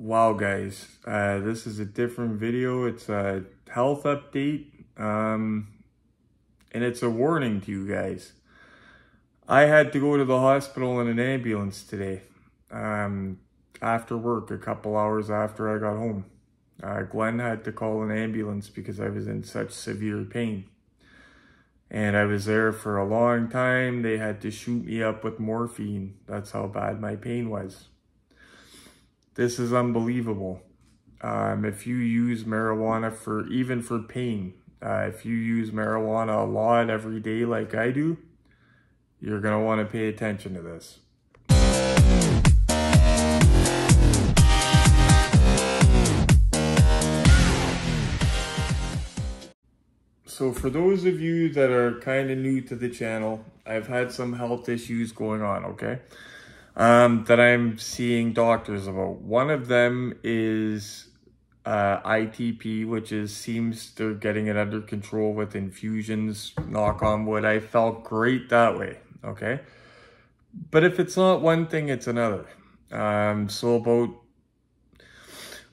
Wow guys, this is a different video. It's a health update, and it's a warning to you guys. I had to go to the hospital in an ambulance today, after work, a couple hours after I got home. Glenn had to call an ambulance because I was in such severe pain. And I was there for a long time. They had to shoot me up with morphine. That's how bad my pain was. This is unbelievable. If you use marijuana even for pain, if you use marijuana a lot every day like I do, you're gonna wanna pay attention to this. So for those of you that are kind of new to the channel, I've had some health issues going on, okay? That I'm seeing doctors about. One of them is ITP, which seems they're getting it under control with infusions, knock on wood. I felt great that way, okay? But if it's not one thing, it's another.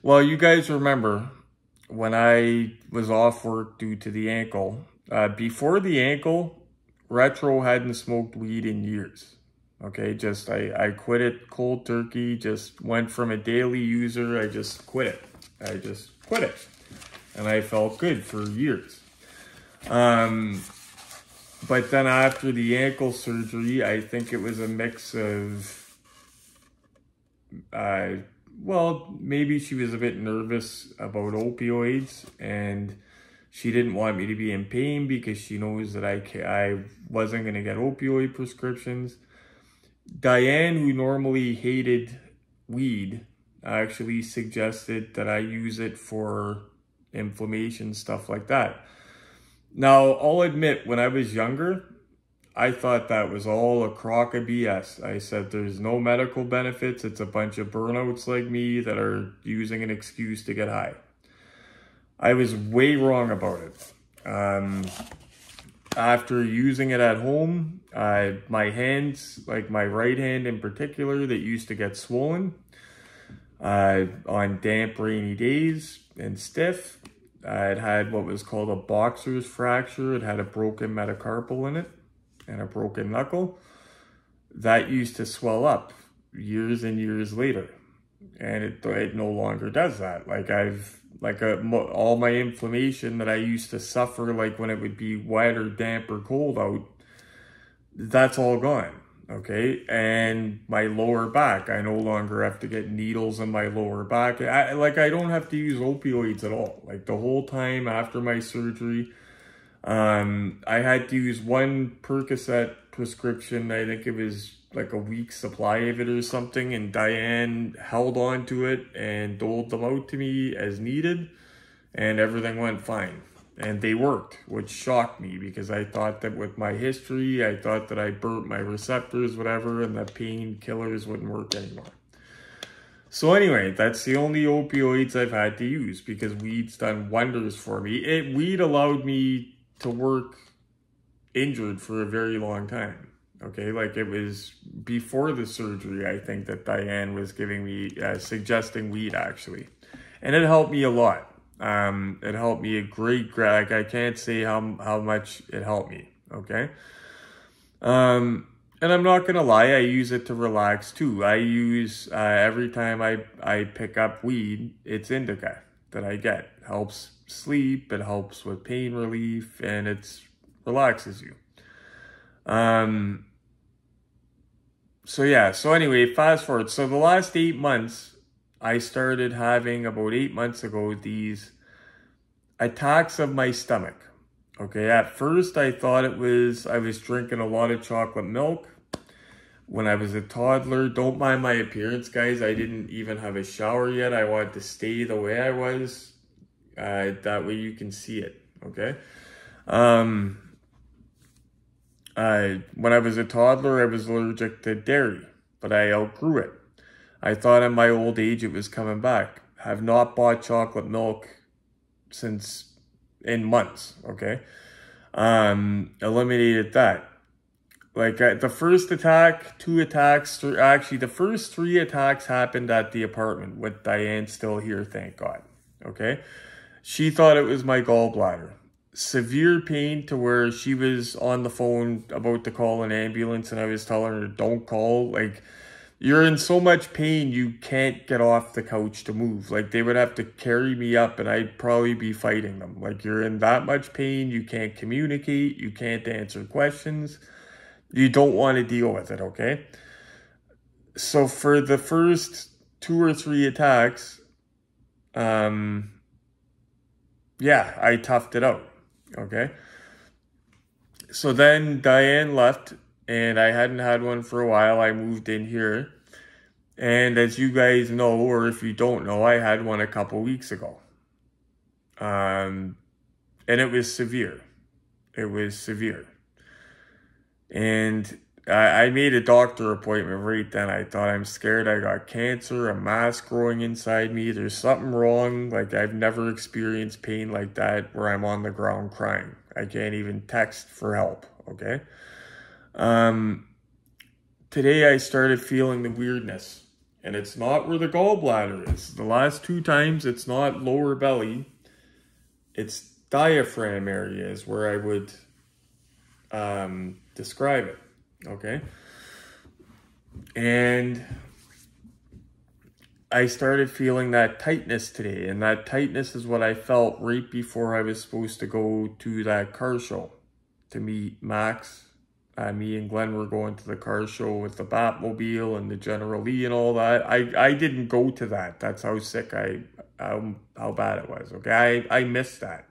Well, you guys remember when I was off work due to the ankle. Before the ankle, Retro hadn't smoked weed in years. Okay, I quit it cold turkey, just went from a daily user, I just quit it. And I felt good for years. But then after the ankle surgery, I think it was a mix of, well, maybe she was a bit nervous about opioids, and she didn't want me to be in pain because she knows that I wasn't going to get opioid prescriptions. Diane, who normally hated weed, actually suggested that I use it for inflammation, stuff like that. Now, I'll admit, when I was younger, I thought that was all a crock of BS. I said there's no medical benefits. It's a bunch of burnouts like me that are using an excuse to get high. I was way wrong about it. After using it at home, my hands, like my right hand in particular, that used to get swollen on damp, rainy days and stiff. It had what was called a boxer's fracture. It had a broken metacarpal in it and a broken knuckle. That used to swell up years and years later. And it no longer does that. All my inflammation that I used to suffer, like when it would be wet or damp or cold out, that's all gone, okay? And my lower back, I no longer have to get needles in my lower back. I don't have to use opioids at all. Like the whole time after my surgery, I had to use one Percocet prescription. I think it was like a week's supply of it or something, and Diane held on to it and doled them out to me as needed, and everything went fine. And they worked, which shocked me because I thought that with my history, I thought that I burnt my receptors, whatever, and that painkillers wouldn't work anymore. So anyway, that's the only opioids I've had to use because weed's done wonders for me. Weed allowed me to work injured for a very long time. Okay, like it was before the surgery, I think, that Diane was giving me, suggesting weed actually. And it helped me a lot. It helped me a great, like I can't say how much it helped me, okay? And I'm not gonna lie, I use it to relax too. I use, every time I pick up weed, it's indica that I get. It helps sleep, it helps with pain relief, and it relaxes you. So yeah, so anyway, fast forward. So the last 8 months, I started having, about 8 months ago, these attacks of my stomach. Okay, at first I thought I was drinking a lot of chocolate milk when I was a toddler. Don't mind my appearance, guys. I didn't even have a shower yet. I wanted to stay the way I was. That way you can see it, okay? When I was a toddler, I was allergic to dairy, but I outgrew it. I thought in my old age it was coming back. Have not bought chocolate milk in months, okay? Eliminated that. Like the first attack, 2 attacks, actually the first 3 attacks happened at the apartment with Diane still here, thank God. Okay. She thought it was my gallbladder. Severe pain to where she was on the phone about to call an ambulance and I was telling her, don't call. Like, you're in so much pain, you can't get off the couch to move. Like, they would have to carry me up and I'd probably be fighting them. Like, you're in that much pain, you can't communicate, you can't answer questions. You don't want to deal with it, okay? So for the first 2 or 3 attacks, yeah, I toughed it out, okay? So then Diane left, and I hadn't had one for a while. I moved in here. And as you guys know, or if you don't know, I had one a couple weeks ago. And it was severe. It was severe. And I made a doctor appointment right then. I thought, I'm scared I got cancer, a mass growing inside me. There's something wrong. Like, I've never experienced pain like that where I'm on the ground crying. I can't even text for help, okay? Today I started feeling the weirdness. And it's not where the gallbladder is. The last 2 times, it's not lower belly. It's diaphragm area is where I would describe it, okay? And I started feeling that tightness today, and that tightness is what I felt right before I was supposed to go to that car show to meet Max. Me and Glenn were going to the car show with the Batmobile and the General Lee and all that. I didn't go to that. That's how sick how bad it was, okay? I missed that.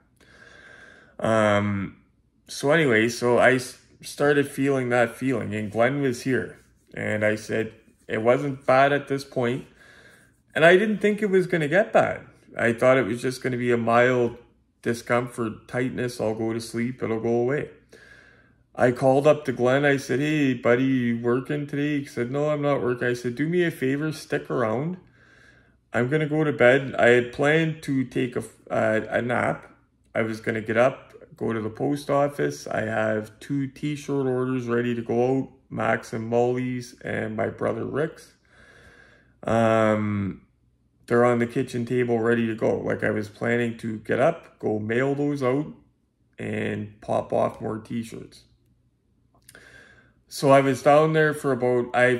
So anyway, so I started feeling that feeling, and Glenn was here. And I said, it wasn't bad at this point. And I didn't think it was going to get bad. I thought it was just going to be a mild discomfort, tightness. I'll go to sleep. It'll go away. I called up to Glenn. I said, hey, buddy, you working today? He said, no, I'm not working. I said, do me a favor, stick around. I'm going to go to bed. I had planned to take a nap. I was going to get up, go to the post office. I have 2 t-shirt orders ready to go out, Max and Molly's and my brother Rick's. They're on the kitchen table ready to go. Like, I was planning to get up, go mail those out, and pop off more t-shirts. So I was down there for about, I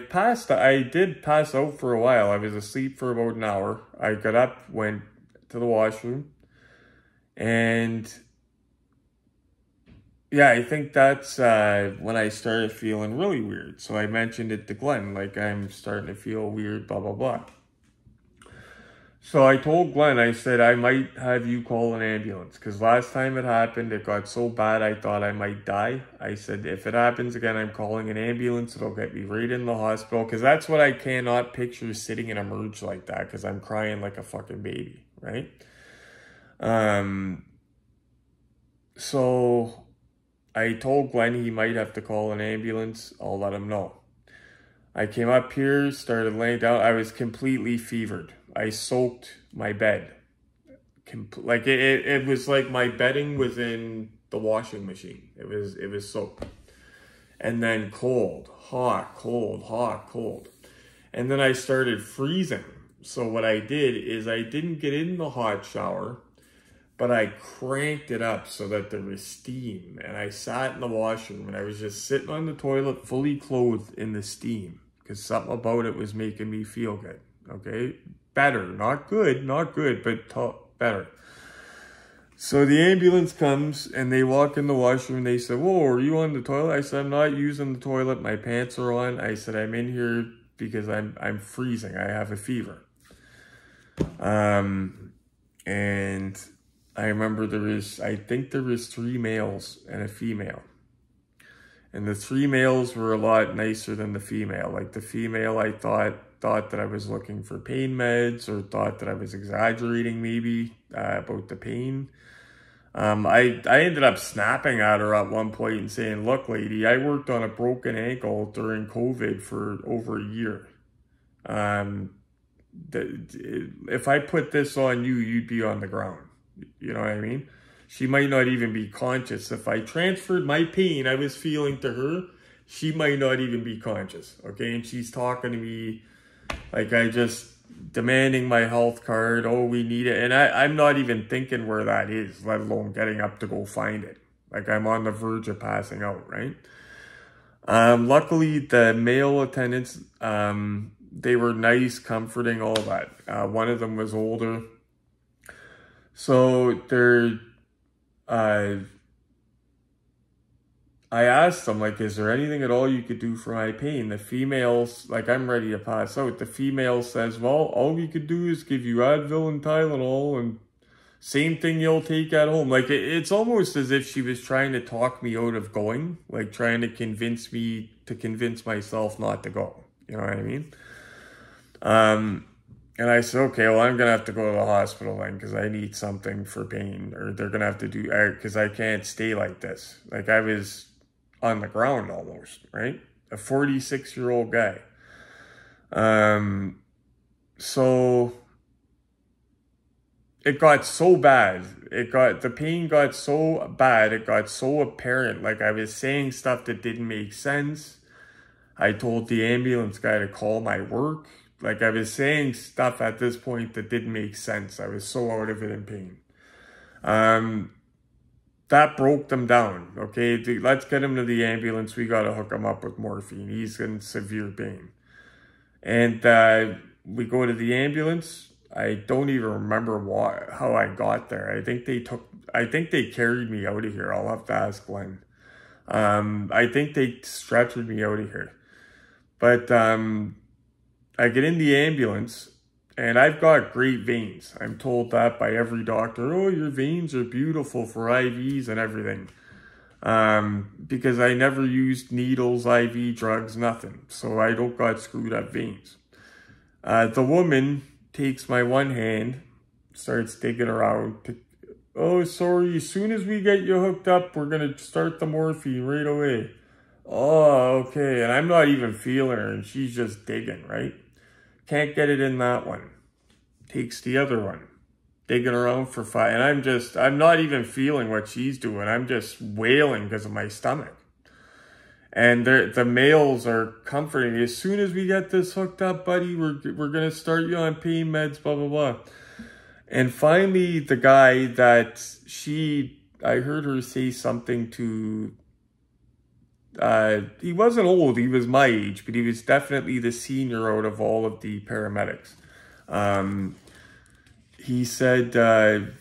did pass out for a while. I was asleep for about an hour. I got up, went to the washroom, and yeah, I think that's when I started feeling really weird. So I mentioned it to Glenn, like, I'm starting to feel weird, blah, blah, blah. So I told Glenn, I said, I might have you call an ambulance, because last time it happened, it got so bad I thought I might die. I said, if it happens again, I'm calling an ambulance. It'll get me right in the hospital, because that's what I cannot picture, sitting in a merge like that, because I'm crying like a fucking baby, right? So I told Glenn he might have to call an ambulance. I'll let him know. I came up here, started laying down. I was completely fevered. I soaked my bed. Like, it was like my bedding was in the washing machine. It was soaked. And then cold, hot, cold, hot, cold. And then I started freezing. So what I did is I didn't get in the hot shower, but I cranked it up so that there was steam. And I sat in the washroom and I was just sitting on the toilet, fully clothed in the steam, because something about it was making me feel good, okay? Better, not good, but better. So the ambulance comes and they walk in the washroom. They said, whoa, are you on the toilet? I said, I'm not using the toilet. My pants are on. I said, I'm in here because I'm freezing. I have a fever. And I remember I think there was 3 males and a female. And the 3 males were a lot nicer than the female. Like, the female, I thought that I was looking for pain meds, or thought that I was exaggerating maybe about the pain. I ended up snapping at her at one point and saying, look, lady, I worked on a broken ankle during COVID for over a year. If I put this on you, you'd be on the ground. You know what I mean? She might not even be conscious. If I transferred my pain I was feeling to her, she might not even be conscious, okay? And she's talking to me like demanding my health card. Oh, we need it. And I'm not even thinking where that is, let alone getting up to go find it. Like, I'm on the verge of passing out, right? Luckily, the male attendants, they were nice, comforting, all that. One of them was older. So I asked them, like, is there anything at all you could do for my pain? The females, like, I'm ready to pass out. The female says, well, all we could do is give you Advil and Tylenol, and same thing you'll take at home. Like, it's almost as if she was trying to talk me out of going, like trying to convince me to convince myself not to go. You know what I mean? And I said, okay, well, I'm going to have to go to the hospital then because I need something for pain, or they're going to have to do, because I can't stay like this. Like, I was on the ground almost, right? A 46-year-old guy. So it got so bad. The pain got so bad. It got so apparent. Like, I was saying stuff that didn't make sense. I told the ambulance guy to call my work. Like, I was saying stuff at this point that didn't make sense. I was so out of it in pain. That broke them down. Okay, let's get him to the ambulance. We got to hook him up with morphine. He's in severe pain. And we go to the ambulance. I don't even remember how I got there. I think they carried me out of here. I'll have to ask Glenn. I think they stretchered me out of here. But I get in the ambulance, and I've got great veins. I'm told that by every doctor. Oh, your veins are beautiful for IVs and everything. Because I never used needles, IV drugs, nothing. So I don't got screwed up veins. The woman takes my one hand, starts digging around. Oh, sorry, as soon as we get you hooked up, we're going to start the morphine right away. Oh, okay. And I'm not even feeling her, and she's just digging, right? Can't get it in that one. Takes the other one. Digging around for 5. And I'm not even feeling what she's doing. I'm just wailing because of my stomach. And the males are comforting me. As soon as we get this hooked up, buddy, we're going to start you on pain meds, blah, blah, blah. And finally, the guy that I heard her say something to, he wasn't old, he was my age, but he was definitely the senior out of all of the paramedics. He said,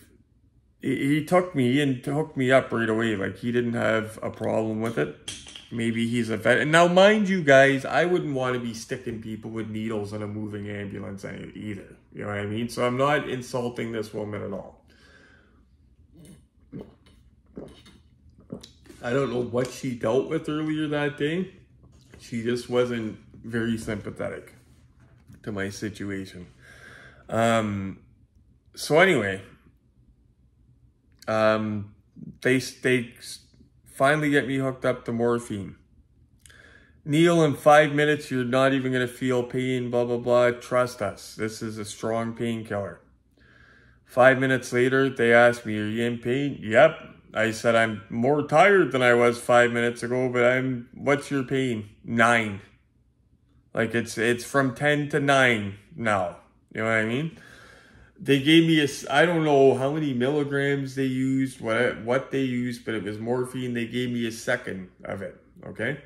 he took me and hooked me up right away. Like, he didn't have a problem with it. Maybe he's a vet. And now, mind you guys, I wouldn't want to be sticking people with needles in a moving ambulance either. You know what I mean? So I'm not insulting this woman at all. I don't know what she dealt with earlier that day. She just wasn't very sympathetic to my situation. So anyway, they finally get me hooked up to morphine. Neil, in 5 minutes, you're not even going to feel pain, blah, blah, blah. Trust us. This is a strong painkiller. 5 minutes later, they asked me, are you in pain? Yep. I said, I'm more tired than I was 5 minutes ago, but what's your pain? 9. Like, it's from 10 to 9 now. You know what I mean? They gave me I don't know how many milligrams they used, what they used, but it was morphine. They gave me a second of it, okay?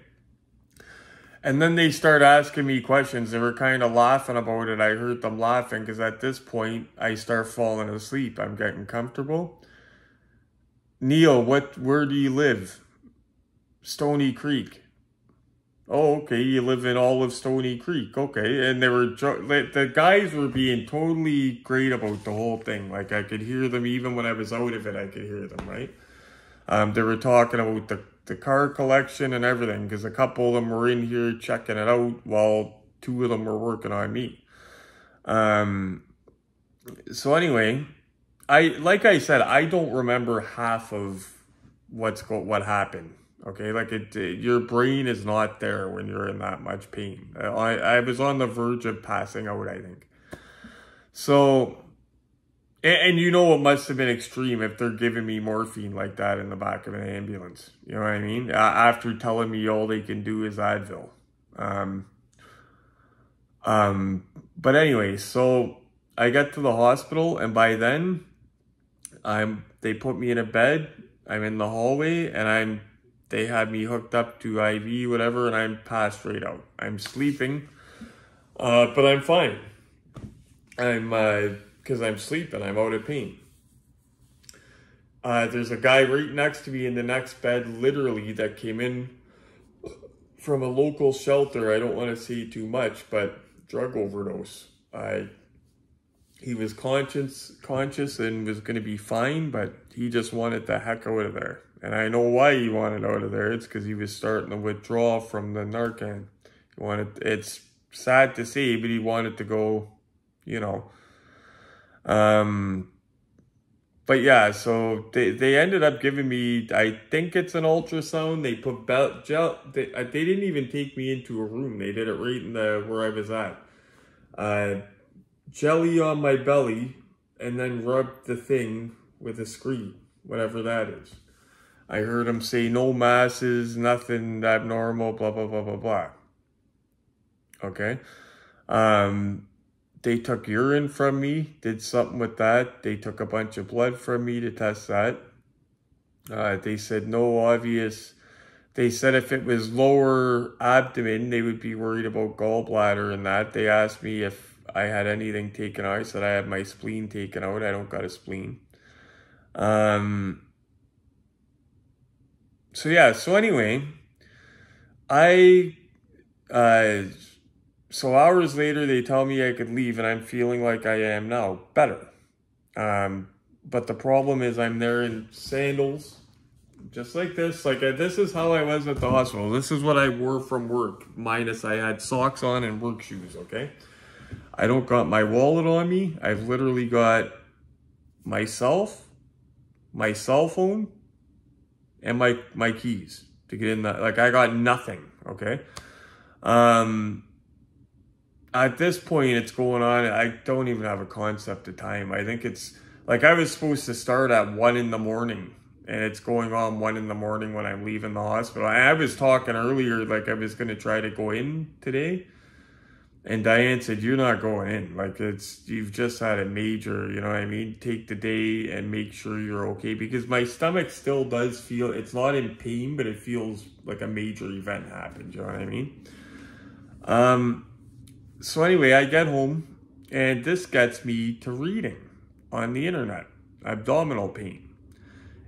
And then they start asking me questions. They were kind of laughing about it. I heard them laughing because at this point, I start falling asleep. I'm getting comfortable. Neil, where do you live? Stony Creek. Oh, okay, you live in all of Stony Creek. Okay, and the guys were being totally great about the whole thing. Like, I could hear them even when I was out of it. I could hear them, right? They were talking about the car collection and everything because a couple of them were in here checking it out while 2 of them were working on me. So anyway, like I said, I don't remember half of what happened. Okay, like your brain is not there when you're in that much pain. I was on the verge of passing out, I think. So And you know it must have been extreme if they're giving me morphine like that in the back of an ambulance. You know what I mean? After telling me all they can do is Advil. But anyway, so I get to the hospital, and by then, they put me in a bed. I'm in the hallway, and they had me hooked up to IV, whatever, and I'm passed right out. I'm sleeping, but I'm fine. Because I'm sleeping, I'm out of pain. There's a guy right next to me in the next bed, literally, that came in from a local shelter. I don't want to say too much, but drug overdose. He was conscious and was going to be fine, but he just wanted the heck out of there. And I know why he wanted out of there. It's because he was starting to withdraw from the Narcan. It's sad to say, but he wanted to go, you know. But yeah, so they ended up giving me, I think it's an ultrasound. They put gel. They didn't even take me into a room. They did it right in where I was at. Jelly on my belly, and then rubbed the thing with a screen, whatever that is. I heard him say no masses, nothing abnormal, blah, blah, blah, blah, blah. Okay. They took urine from me, did something with that. They took a bunch of blood from me to test that. They said no obvious. They said if it was lower abdomen, they would be worried about gallbladder and that. They asked me if I had anything taken out. I said I had my spleen taken out. I don't got a spleen. So yeah, so anyway, so hours later, they tell me I could leave, and I'm feeling like I am now, better. But the problem is I'm there in sandals, just like this. Like, this is how I was at the hospital. This is what I wore from work, minus I had socks on and work shoes, okay? I don't got my wallet on me. I've literally got myself, my cell phone, and my keys to get in that. Like, I got nothing, okay? At this point, it's going on. I don't even have a concept of time. I think it's like I was supposed to start at 1 in the morning, and it's going on 1 in the morning when I'm leaving the hospital. I was talking earlier, like I was going to try to go in today, and Diane said, "You're not going in. Like you've just had a major, you know what I mean? Take the day and make sure you're okay," because my stomach still does feel, it's not in pain, but it feels like a major event happened. You know what I mean? So anyway, I get home, and this gets me to reading on the internet, abdominal pain.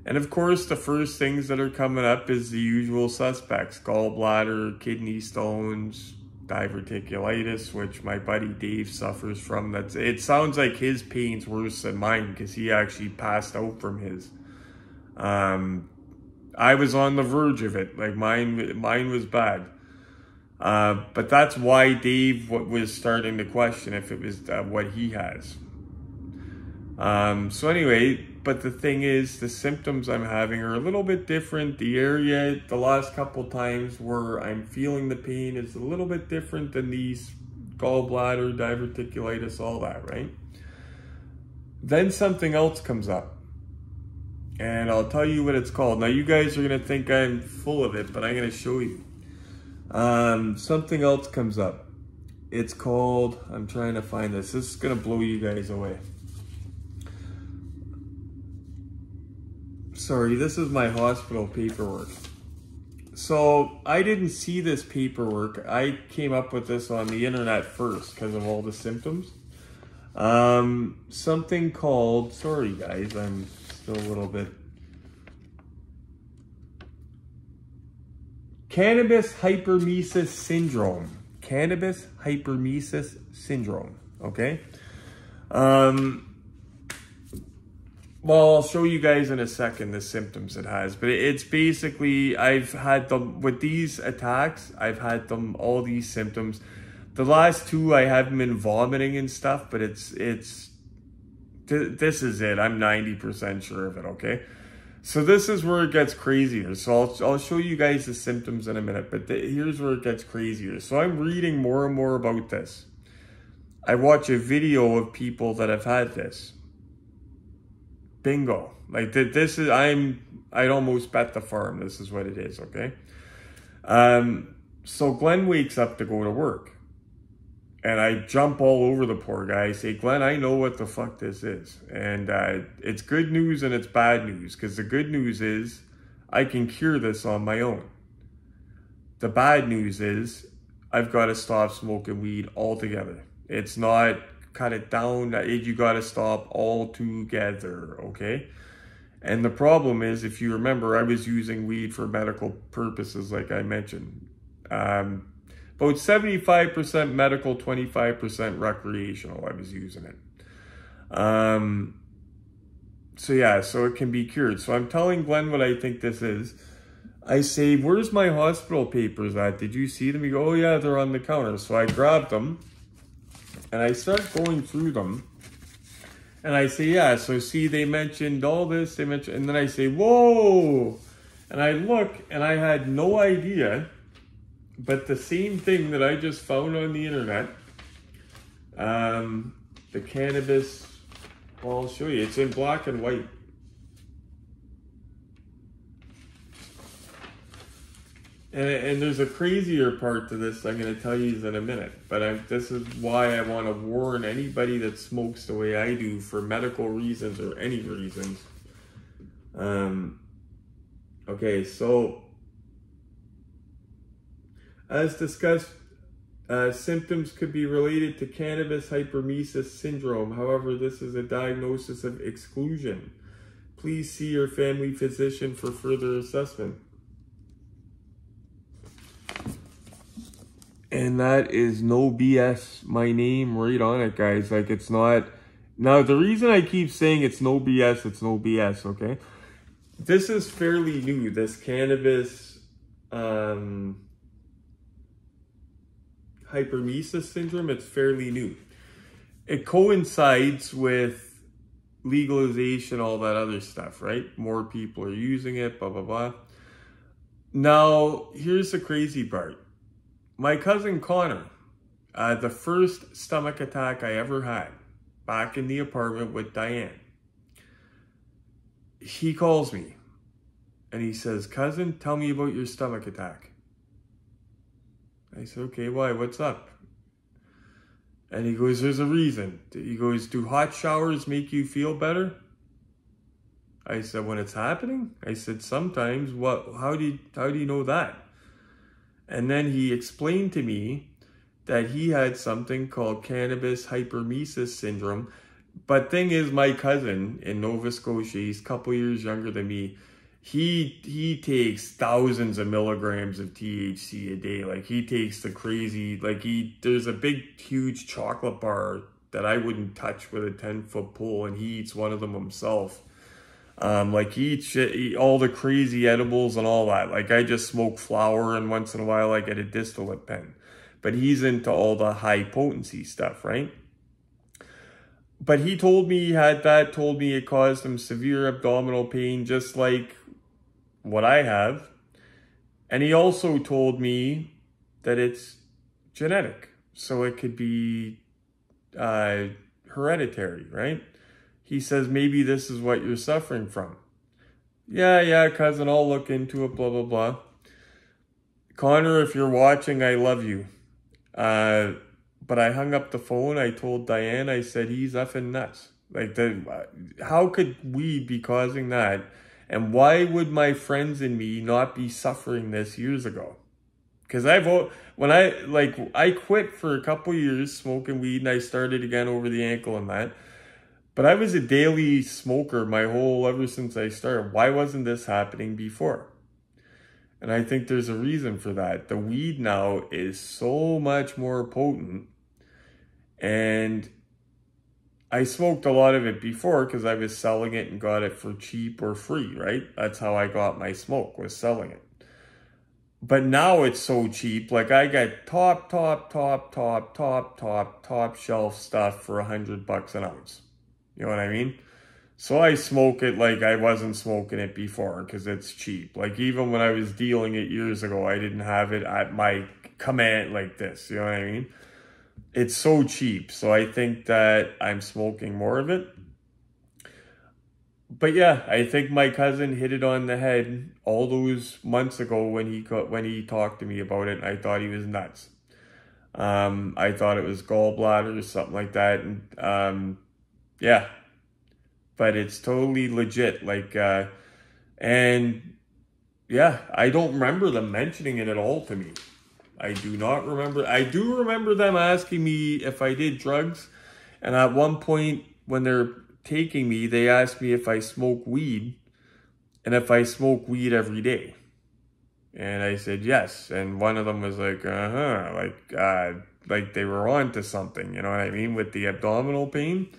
And of course, the first things that are coming up is the usual suspects: gallbladder, kidney stones, diverticulitis, which my buddy Dave suffers from. It sounds like his pain's worse than mine, because he actually passed out from his. I was on the verge of it. Like mine was bad. But that's why Dave was starting to question if it was what he has. So anyway, but the thing is, the symptoms I'm having are a little bit different. The area, the last couple times where I'm feeling the pain is a little bit different than these gallbladder, diverticulitis, all that, right? Then something else comes up, and I'll tell you what it's called. Now, you guys are going to think I'm full of it, but I'm going to show you. Something else comes up. It's called, I'm trying to find this. This is going to blow you guys away. Sorry, this is my hospital paperwork. So I didn't see this paperwork. I came up with this on the internet first because of all the symptoms. Something called, sorry guys, I'm still a little bit. Cannabis hyperemesis syndrome. Cannabis hyperemesis syndrome. Okay. Well, I'll show you guys in a second the symptoms it has, but it's basically, I've had them with these attacks. I've had them, all these symptoms. The last two, I haven't been vomiting and stuff, but this is it. I'm 90% sure of it. Okay. So this is where it gets crazier. So I'll show you guys the symptoms in a minute, but here's where it gets crazier. So I'm reading more and more about this. I watch a video of people that have had this. Bingo. Like this is, I'd almost bet the farm this is what it is, okay? So Glenn wakes up to go to work. And I jump all over the poor guy. I say, Glenn, I know what the fuck this is. And it's good news and it's bad news. Because the good news is I can cure this on my own. The bad news is I've got to stop smoking weed altogether. It's not cut it down. You got to stop altogether, okay? And the problem is, if you remember, I was using weed for medical purposes, like I mentioned. About 75% medical, 25% recreational, I was using it. So yeah, so it can be cured. So I'm telling Glenn what I think this is. I say, where's my hospital papers at? Did you see them? He go, oh yeah, they're on the counter. So I grabbed them and I start going through them. And I say, yeah, so see, they mentioned all this, they mentioned, and then I say, whoa. And I look and I had no idea, but the same thing that I just found on the internet, the cannabis, well, I'll show you, it's in black and white. And there's a crazier part to this I'm going to tell you in a minute. But this is why I want to warn anybody that smokes the way I do for medical reasons or any reasons. Okay, so as discussed, symptoms could be related to cannabis hyperemesis syndrome. However, this is a diagnosis of exclusion. Please see your family physician for further assessment. And that is no BS. My name right on it, guys. Like, it's not. Now, the reason I keep saying it's no BS, it's no BS, okay? This is fairly new. This cannabis hyperemesis syndrome, it's fairly new. It coincides with legalization, all that other stuff, right? More people are using it, blah, blah, blah. Now, here's the crazy part. My cousin Connor, the first stomach attack I ever had, back in the apartment with Diane, he calls me and he says, cousin, tell me about your stomach attack. I said, okay, why? What's up? And he goes, there's a reason. He goes, do hot showers make you feel better? I said, when it's happening? I said, sometimes. What? How do you know that? And then he explained to me that he had something called cannabis hyperemesis syndrome. But thing is, my cousin in Nova Scotia, he's a couple years younger than me, he takes thousands of milligrams of THC a day. Like, he takes the crazy, like, there's a big, huge chocolate bar that I wouldn't touch with a 10-foot pole, and he eats one of them himself. Like, he eats shit, all the crazy edibles and all that. Like, I just smoke flower, and once in a while I get a distillate pen. But he's into all the high potency stuff, right? But he told me he had that, told me it caused him severe abdominal pain, just like what I have. And he also told me that it's genetic. So it could be hereditary, right? He says, maybe this is what you're suffering from. Yeah, cousin, I'll look into it, blah, blah, blah. Connor, if you're watching, I love you. But I hung up the phone. I told Diane, I said, he's effing nuts. Like, how could weed be causing that? And why would my friends and me not be suffering this years ago? Because I quit for a couple years smoking weed, and I started again over the ankle and that. But I was a daily smoker ever since I started. Why wasn't this happening before? And I think there's a reason for that. The weed now is so much more potent. And I smoked a lot of it before because I was selling it and got it for cheap or free, right? That's how I got my smoke, was selling it. But now it's so cheap. Like, I got top shelf stuff for $100 an ounce. You know what I mean? So I smoke it like I wasn't smoking it before because it's cheap. Like, even when I was dealing it years ago, I didn't have it at my command like this. You know what I mean? It's so cheap. So I think that I'm smoking more of it. But yeah, I think my cousin hit it on the head all those months ago when he talked to me about it, and I thought he was nuts. I thought it was gallbladder or something like that, and yeah, but it's totally legit. And yeah, I don't remember them mentioning it at all to me. I do not remember. I do remember them asking me if I did drugs, and at one point when they're taking me, they asked me if I smoke weed and if I smoke weed every day. And I said yes. And one of them was like, like they were on to something, you know what I mean, with the abdominal pain.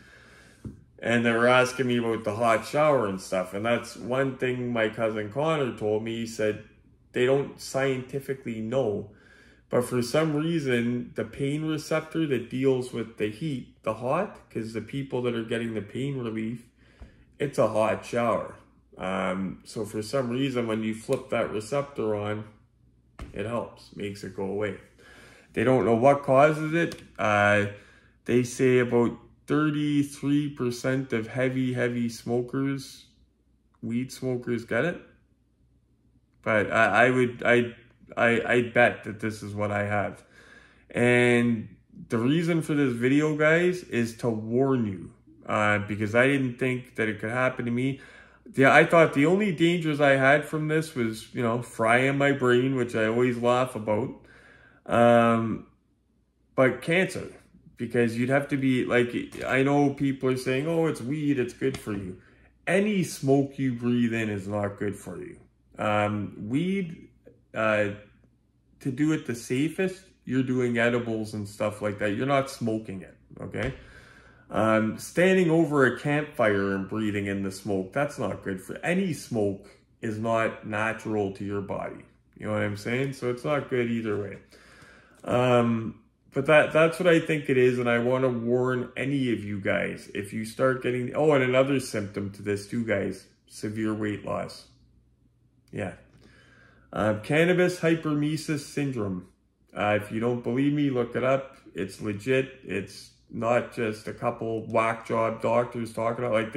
And they were asking me about the hot shower and stuff. And that's one thing my cousin Connor told me. He said they don't scientifically know, but for some reason, the pain receptor that deals with the heat, the hot, because the people that are getting the pain relief, it's a hot shower. So for some reason, when you flip that receptor on, it helps, makes it go away. They don't know what causes it. They say about 33% of heavy smokers, weed smokers, get it. But I'd bet that this is what I have. And the reason for this video, guys, is to warn you, because I didn't think that it could happen to me. Yeah, I thought the only dangers I had from this was, you know, frying my brain, which I always laugh about. But cancer, because you'd have to be like, I know people are saying, oh, it's weed, it's good for you. Any smoke you breathe in is not good for you. Weed, to do it the safest, you're doing edibles and stuff like that. You're not smoking it, okay? Standing over a campfire and breathing in the smoke, that's not good for any smoke is not natural to your body. You know what I'm saying? So it's not good either way. But that's what I think it is, and I want to warn any of you guys, if you start getting, oh, and another symptom to this too, guys, severe weight loss. Yeah. Cannabis hyperemesis syndrome. If you don't believe me, look it up. It's legit. It's not just a couple whack job doctors talking about, like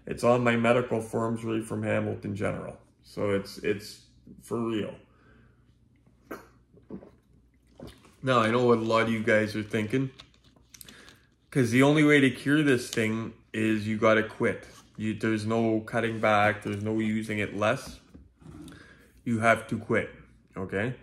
it's on my medical forms right from Hamilton General. So it's for real. Now, I know what a lot of you guys are thinking, because the only way to cure this thing is you got to quit. There's no cutting back. There's no using it less. You have to quit, okay?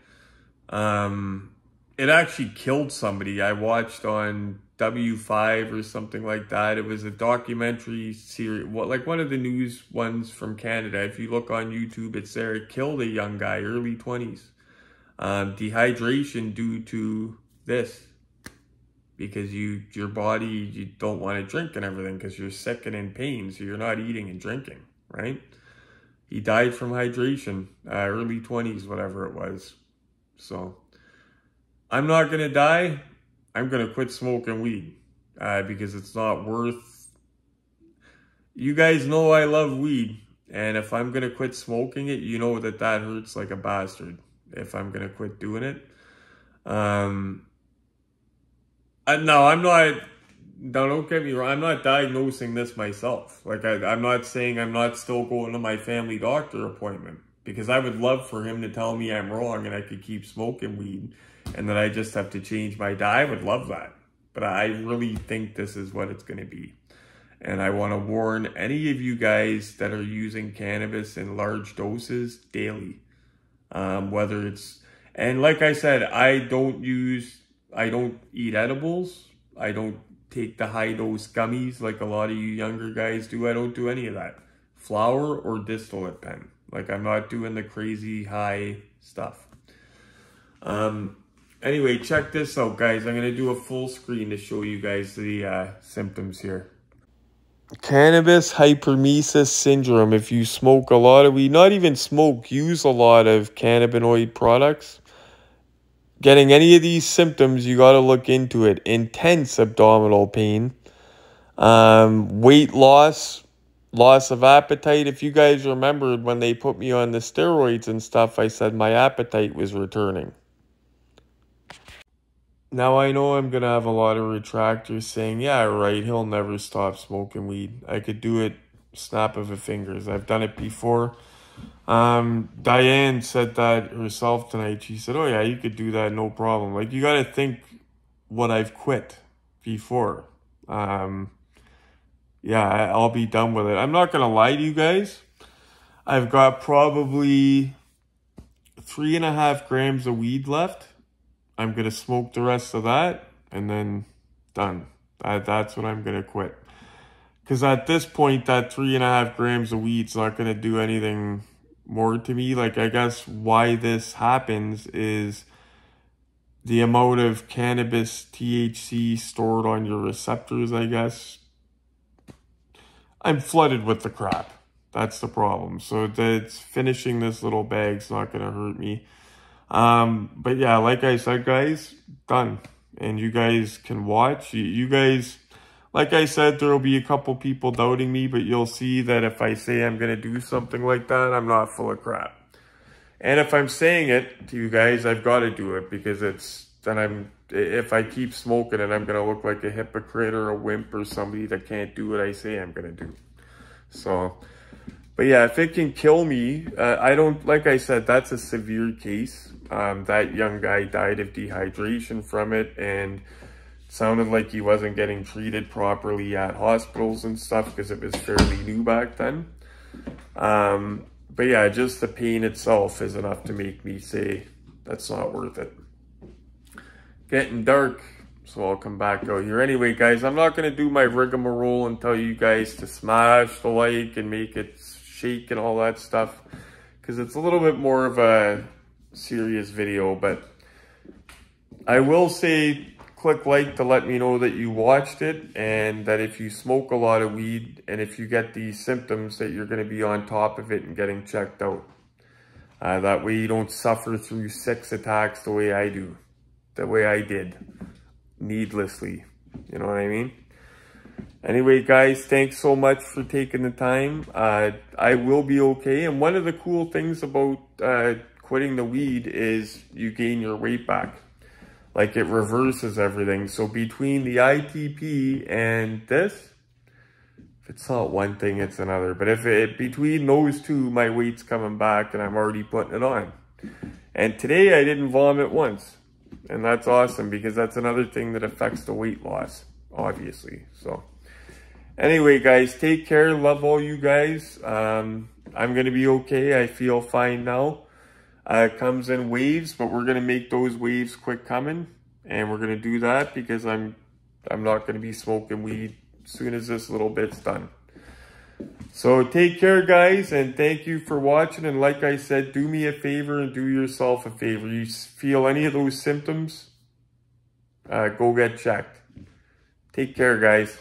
It actually killed somebody. I watched on W5 or something like that. It was a documentary series, like one of the news ones from Canada. If you look on YouTube, it's there. It killed a young guy, early 20s. Dehydration due to this, because your body, you don't want to drink and everything because you're sick and in pain, so you're not eating and drinking, right? He died from hydration, early 20s, whatever it was. So I'm not gonna die. I'm gonna quit smoking weed, because it's not worth. You guys know I love weed, and if I'm gonna quit smoking it, you know that hurts like a bastard. If I'm gonna quit doing it, no, I'm not. No, don't get me wrong. I'm not diagnosing this myself. Like I'm not saying I'm not still going to my family doctor appointment, because I would love for him to tell me I'm wrong and I could keep smoking weed, and that I just have to change my diet. I would love that, but I really think this is what it's gonna be. And I want to warn any of you guys that are using cannabis in large doses daily. Whether it's, and like I said, I don't eat edibles. I don't take the high dose gummies like a lot of you younger guys do. I don't do any of that. Flower or distillate pen. Like, I'm not doing the crazy high stuff. Anyway, check this out, guys. I'm going to do a full screen to show you guys the symptoms here. Cannabis hyperemesis syndrome. If you smoke a lot of weed, not even smoke, use a lot of cannabinoid products, getting any of these symptoms, you got to look into it. Intense abdominal pain, weight loss, loss of appetite. If you guys remembered when they put me on the steroids and stuff, I said my appetite was returning. Now I know I'm going to have a lot of retractors saying, yeah, right, he'll never stop smoking weed. I could do it snap of a fingers. I've done it before. Diane said that herself tonight. She said, oh yeah, you could do that, no problem. Like, you got to think what I've quit before. Yeah, I'll be done with it. I'm not going to lie to you guys. I've got probably 3.5 grams of weed left. I'm going to smoke the rest of that and then done. That's what I'm going to quit. Because at this point, that 3.5 grams of weed's not going to do anything more to me. Like, I guess why this happens is the amount of cannabis THC stored on your receptors, I guess. I'm flooded with the crap. That's the problem. So that's finishing this little bag's not going to hurt me. But yeah, like I said, guys, done. And you guys can watch. You guys, like I said, there will be a couple people doubting me, but you'll see that if I say I'm going to do something like that, I'm not full of crap. And if I'm saying it to you guys, I've got to do it, because if I keep smoking it, I'm going to look like a hypocrite or a wimp or somebody that can't do what I say I'm going to do. So, but yeah, if it can kill me, like I said, that's a severe case. That young guy died of dehydration from it, and sounded like he wasn't getting treated properly at hospitals and stuff because it was fairly new back then. But yeah, just the pain itself is enough to make me say that's not worth it. Getting dark, so I'll come back out here. Anyway, guys, I'm not going to do my rigmarole and tell you guys to smash the like and make it shake and all that stuff, because it's a little bit more of a serious video. But I will say, click like to let me know that you watched it, and that if you smoke a lot of weed and if you get these symptoms, that you're going to be on top of it and getting checked out. That way you don't suffer through 6 attacks the way I do. The way I did. Needlessly. You know what I mean? Anyway, guys, thanks so much for taking the time. I will be okay. And one of the cool things about quitting the weed is you gain your weight back. Like, it reverses everything. So between the ITP and this, if it's not one thing, it's another. But between those two, my weight's coming back and I'm already putting it on. And today I didn't vomit once. And that's awesome, because that's another thing that affects the weight loss, obviously. So anyway, guys, take care. Love all you guys. I'm going to be okay. I feel fine now. It comes in waves, but we're going to make those waves quick coming. And we're going to do that because I'm not going to be smoking weed as soon as this little bit's done. So take care, guys, and thank you for watching. And like I said, do me a favor and do yourself a favor. You feel any of those symptoms, go get checked. Take care, guys.